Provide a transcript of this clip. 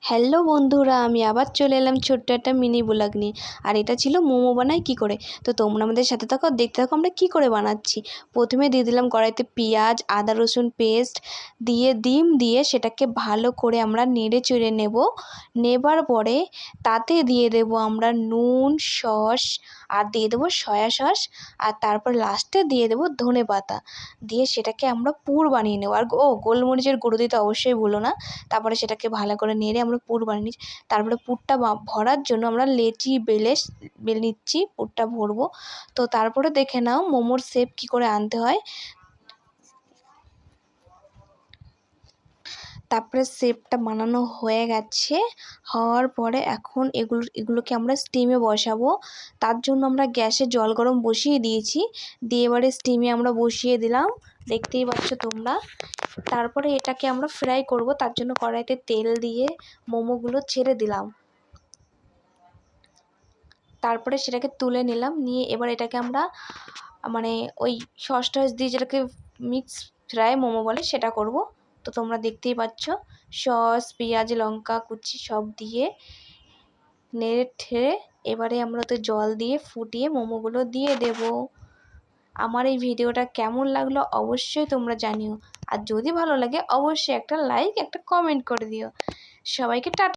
Hello বন্ধুরা, আমি আবার চলে এলাম ছোট্ট একটা মিনি ব্লগ নিয়ে। আর এটা ছিল মোমো বানাই কী করে। তো তোমরা আমাদের সাথে থাকো, দেখতে থাকো আমরা কী করে বানাচ্ছি। প্রথমে দিয়ে দিলাম কড়াইতে পেঁয়াজ, আদা রসুন পেস্ট দিয়ে ডিম দিয়ে সেটাকে ভালো করে আমরা নেড়ে চেড়ে নেবার পরে তাতে দিয়ে দেবো আমরা নুন, সস আর দিয়ে দেবো সয়া সস, আর তারপর লাস্টে দিয়ে দেবো ধনে পাতা দিয়ে সেটাকে আমরা পুর বানিয়ে নেবো। আর গোলমরিচের গুঁড়ো দিতে অবশ্যই ভুলো না। তারপরে সেটাকে ভালো করে নেড়ে আমরা পুর বানিয়ে নিচ্ছি। তারপরে পুরটা ভরার জন্য আমরা লেচি বেলে নিচ্ছি, পুরটা ভরবো। তো তারপরে দেখে নাও মোমোর শেপ কী করে আনতে হয়। তারপরে শেপটা বানানো হয়ে গেছে। হওয়ার পরে এখন এগুলোকে আমরা স্টিমে বসাবো। তার জন্য আমরা গ্যাসে জল গরম বসিয়ে দিয়েছি, দিয়ে এবারে স্টিমে আমরা বসিয়ে দিলাম, দেখতেই পাচ্ছ তোমরা। তারপরে এটাকে আমরা ফ্রাই করব, তার জন্য কড়াইতে তেল দিয়ে মোমোগুলো ছেড়ে দিলাম। তারপরে সেটাকে তুলে নিলাম, নিয়ে এবার এটাকে আমরা ওই সস টস দিয়ে যেটাকে মিক্স ফ্রাই মোমো বলে সেটা করব। তো তোমরা দেখতেই পাচ্ছ সস, পেঁয়াজ, লঙ্কা কুচি সব দিয়ে নেড়ে ঠেড়ে এবারে আমরা ওতে জল দিয়ে ফুটিয়ে মোমোগুলো দিয়ে দেব। আমার এই ভিডিওটা কেমন লাগলো অবশ্যই তোমরা জানিও, আর যদি ভালো লাগে অবশ্যই একটা লাইক একটা কমেন্ট করে দিও। সবাইকে টাটা।